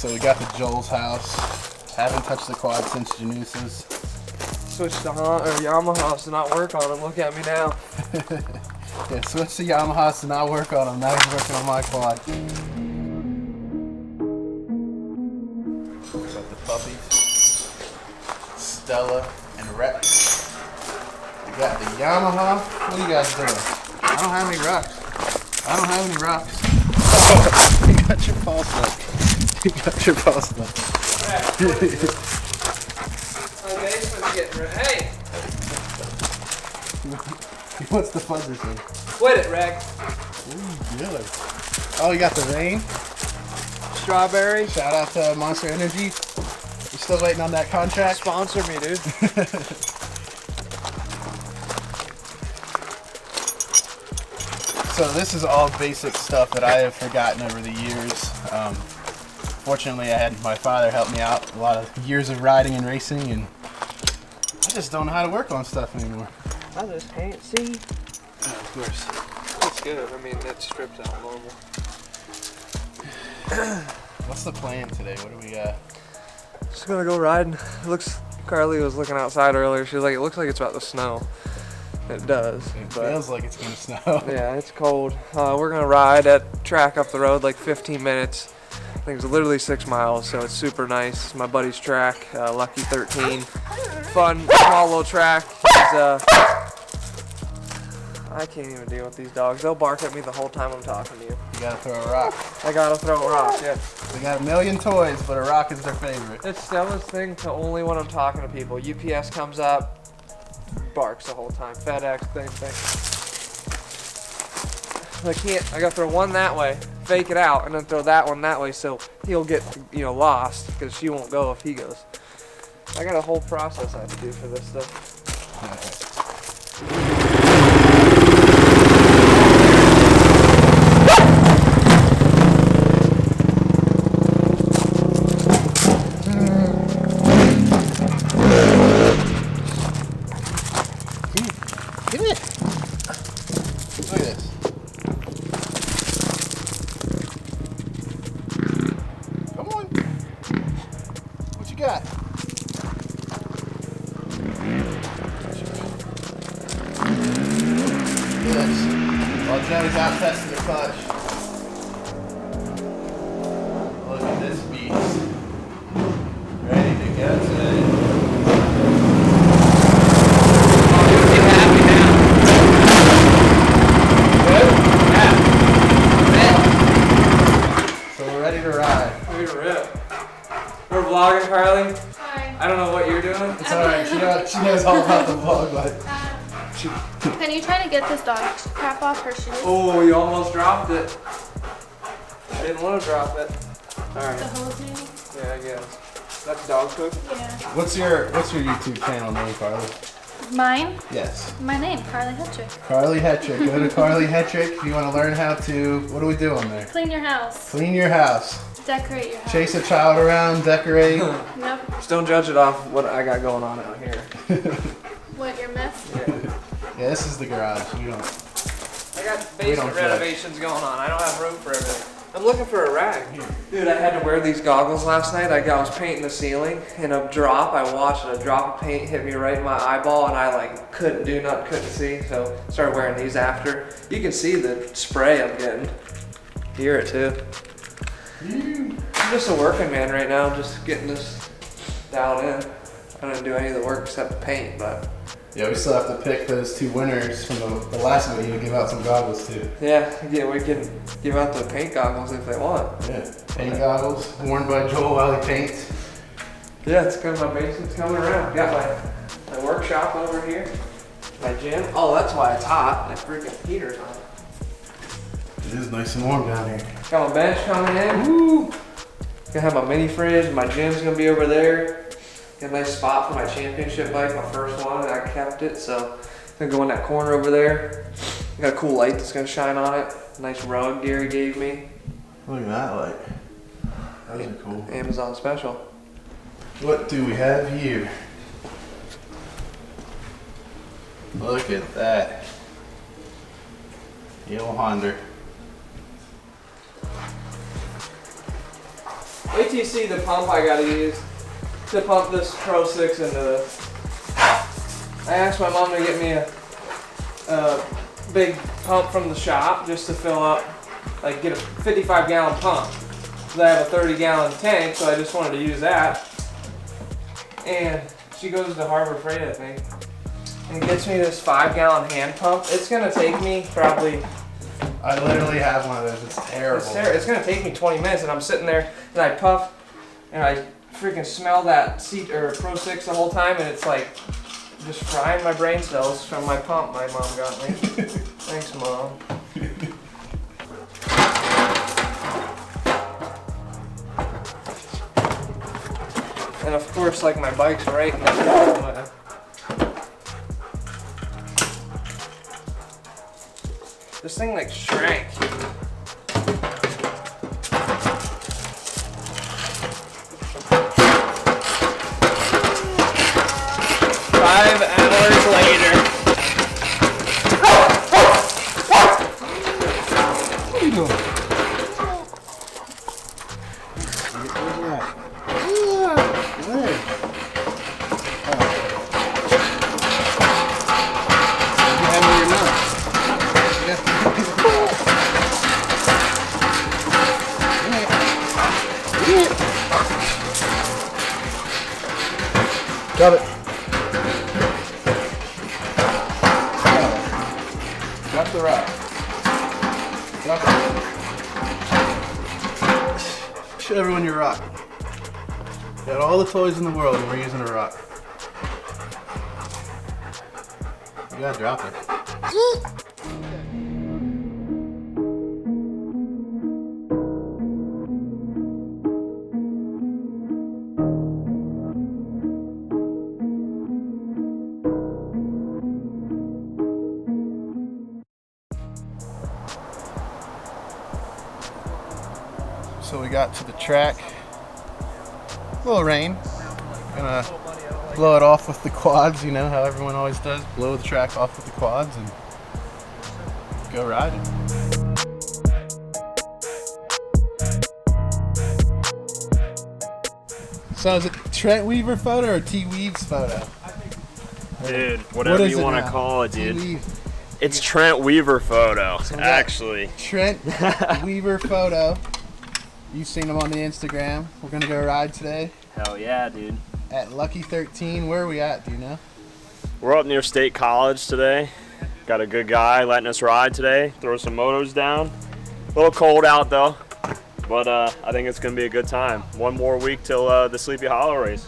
So we got to Joel's house. Haven't touched the quad since Janusa's. Switched to Yamahas to not work on them. Look at me now. Yeah, switched to Yamahas to not work on them. Now he's working on my quad. Got the puppies. Stella and Rex. We got the Yamaha. What are you guys doing? I don't have any rocks. I don't have any rocks. Oh, you got your paw stuck. You got your paw stuck. Hey! What's the fuzzer thing? Quit it, Rex. Ooh, good. Oh, you got the rain? Strawberry. Shout out to Monster Energy. We're still waiting on that contract. Sponsor me, dude. So this is all basic stuff that I have forgotten over the years. Fortunately, I had my father help me out. A lot of years of riding and racing, and I just don't know how to work on stuff anymore. I just can't see. Oh, of course. It's good. I mean, that strips out normal. What's the plan today? What do we Just gonna go riding. It looks. Carly was looking outside earlier. She was like, "It looks like it's about to snow." It does. It feels like it's gonna snow. Yeah, it's cold. We're gonna ride at track up the road, like 15 minutes. I think it's literally 6 miles, so it's super nice. It's my buddy's track, Lucky 13. Fun, small little track. I can't even deal with these dogs. They'll bark at me the whole time I'm talking to you. You gotta throw a rock. I gotta throw a rock, yeah. They got a million toys, but a rock is their favorite. It's Stella's thing to only when I'm talking to people. UPS comes up, barks the whole time. FedEx, same thing. I gotta throw one that way, fake it out, and then throw that one that way so he'll get, lost, because she won't go if he goes. I got a whole process I have to do for this stuff. Give it. Look at this. Come on. What you got? Yes. While Joey's out testing the clutch. Look at this beast. Ready to go today. We're vlogging, Carly. Hi. I don't know what you're doing. It's alright, she knows all about the vlog, but... Can you try to get this dog crap off her shoes? Oh, you almost dropped it. I didn't want to drop it. The Alright. hose maybe? Yeah, I guess. That's dog poop? Yeah. What's your YouTube channel name, Carly? Mine? Yes. My name, Carly Hetrick. Carly Hetrick. Go to Carly Hetrick if you want to learn how to... What do we do on there? Clean your house. Clean your house. Decorate your house. Chase a child around, decorate. Nope. Just don't judge it off what I got going on out here. What, your mess? Yeah, this is the garage. We don't... I got basement renovations going on. I don't have room for everything. I'm looking for a rag. Dude, I had to wear these goggles last night. I was painting the ceiling, and a drop, I watched it, a drop of paint hit me right in my eyeball, and I couldn't do nothing, couldn't see, so started wearing these after. You can see the spray I'm getting. Hear it too. I'm just a working man right now, just getting this dialed in. I didn't do any of the work except the paint, but. Yeah, we still have to pick those 2 winners from the last video to give out some goggles to. Yeah, we can give out the paint goggles if they want. Yeah, paint goggles worn by Joel while he paints. Yeah, it's because my basement's coming around. Got my workshop over here, my gym. Oh, that's why it's hot. That freaking heater's on. It is nice and warm down here. Got my bench coming in. Woo! Gonna have my mini fridge. My gym's gonna be over there. Got a nice spot for my championship bike, my first one, and I kept it, so I'm gonna go in that corner over there. Got a cool light that's gonna shine on it. Nice rug Gary gave me. Look at that light. Those are cool. Amazon special. What do we have here? Look at that. Yellow Honda. ATC, the pump I gotta use to pump this Pro 6 into this. I asked my mom to get me a big pump from the shop just to fill up, like get a 55-gallon pump. I have a 30-gallon tank, so I just wanted to use that. And she goes to Harbor Freight, I think, and gets me this 5-gallon hand pump. It's gonna take me probably. I literally have one of those. It's terrible. It's gonna take me 20 minutes, and I'm sitting there and I puff, and I freaking smell that Pro 6 the whole time, and it's like just frying my brain cells from my pump my mom got me. Thanks, Mom. And of course, like my bike's right in the this thing like shrank. Five hours later. What are you doing? Got it. Got the rock. Show everyone your rock. Got all the toys in the world and we're using a rock. You gotta drop it. So we got to the track. A little rain. Gonna blow it off with the quads, you know how everyone always does. Blow the track off with the quads and go riding. So is it Trent Weaver photo or T Weave's photo? Dude, whatever you want to call it, dude. T-Weave. It's Trent Weaver photo, So actually. Trent Weaver photo. You've seen him on the Instagram. We're gonna go ride today Hell yeah, dude. at Lucky 13. Where are we at? Do you know? We're up near State College today. Got a good guy letting us ride today. Throw some motos down. A little cold out though, but I think it's gonna be a good time. One more week till the Sleepy Hollow race.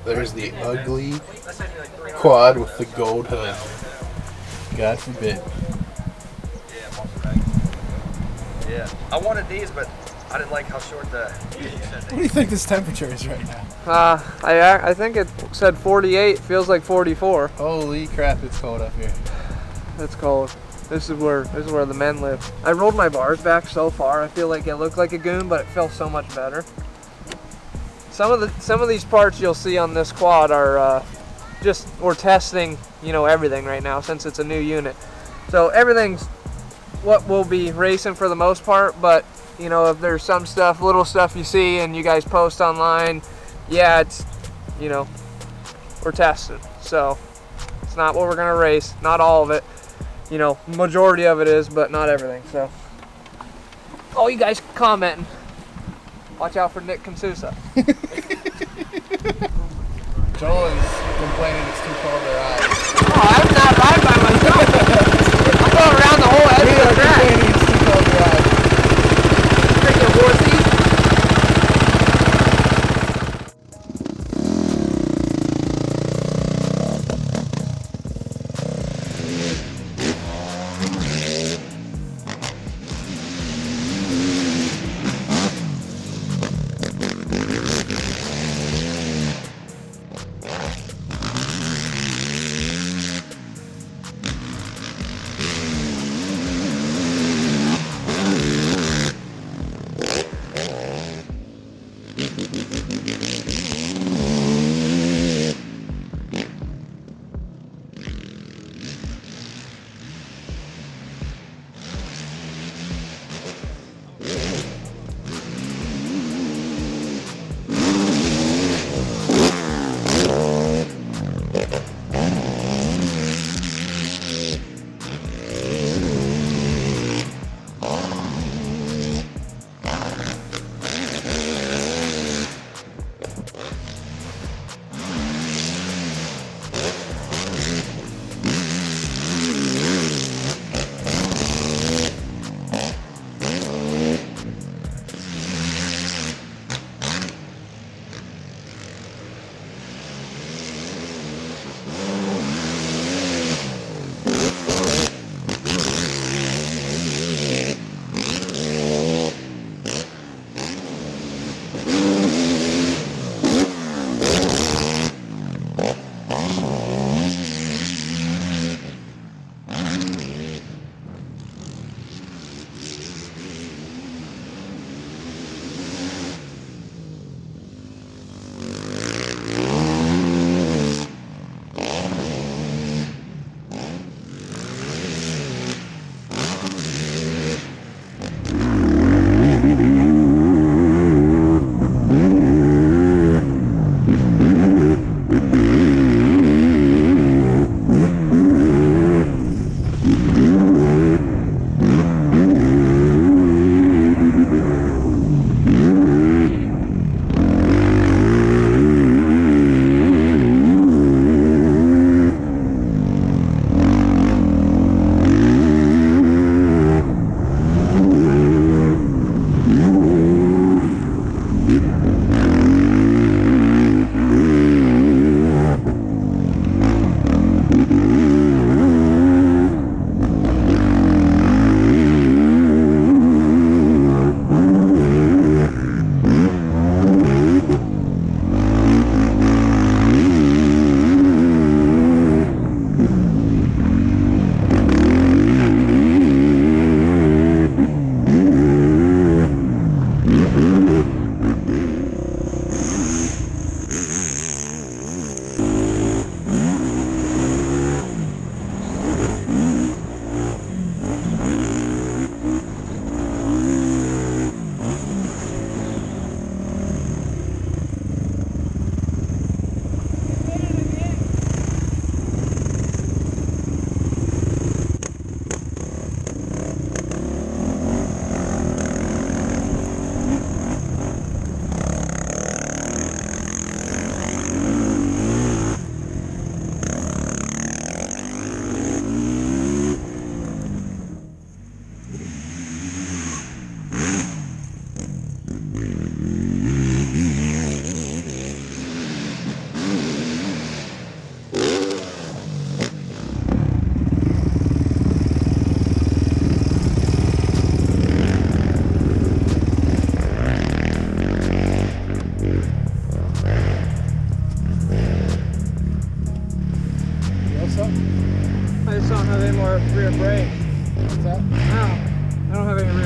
There's the ugly quad with the gold hood. God forbid. Yeah, I wanted these, but I didn't like how short the. What do you think this temperature is right now? I think it said 48. Feels like 44. Holy crap! It's cold up here. It's cold. This is where the men live. I rolled my bars back so far. I feel like it looked like a goon, but it felt so much better. Some of these parts you'll see on this quad are we're testing, everything right now since it's a new unit. So everything's what we'll be racing for the most part, but if there's some stuff, little stuff you see and you guys post online, yeah, it's we're testing. So it's not what we're gonna race, not all of it. Majority of it is, but not everything. So all you guys commenting, watch out for Nick Consusa. Joel is complaining it's too cold to ride. Oh, I'm not riding by myself. I'm going around the whole edge of the track. Complaining it's too cold to ride. Freaking horsey.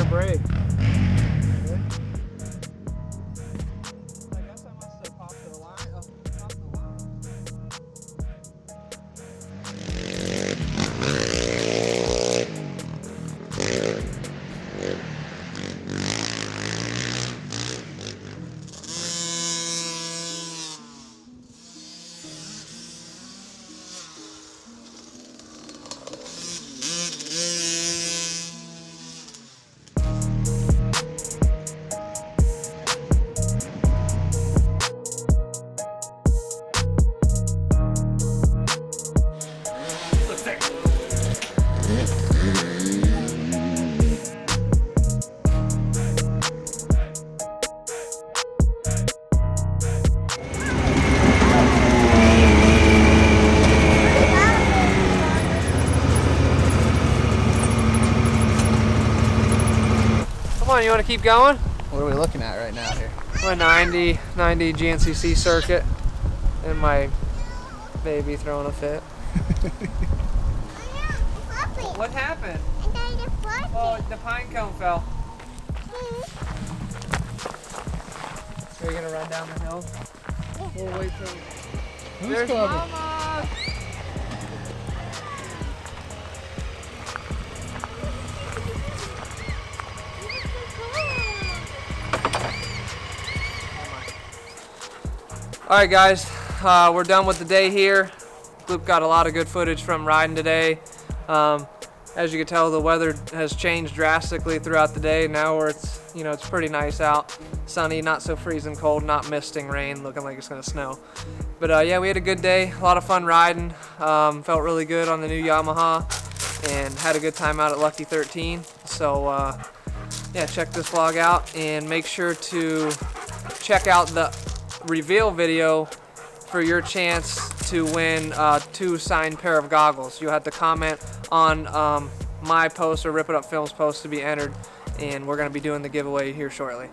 brake. I guess I must have popped the line. Popped the line. Come on, you want to keep going? What are we looking at right now here? My 90 GNCC circuit and my baby throwing a fit. What happened? Oh, the pine cone fell. Are you gonna run down the hill? We'll wait till. There's Mama! Alright guys, we're done with the day here. Gloop got a lot of good footage from riding today. As you can tell, the weather has changed drastically throughout the day. Now where it's, you know, it's pretty nice out. Sunny, not so freezing cold, not misting rain, looking like it's gonna snow. But yeah, we had a good day, a lot of fun riding. Felt really good on the new Yamaha and had a good time out at Lucky 13. So yeah, check this vlog out and make sure to check out the reveal video for your chance to win 2 signed pair of goggles. You have to comment on my post or RipitupFilms post to be entered, and we're going to be doing the giveaway here shortly.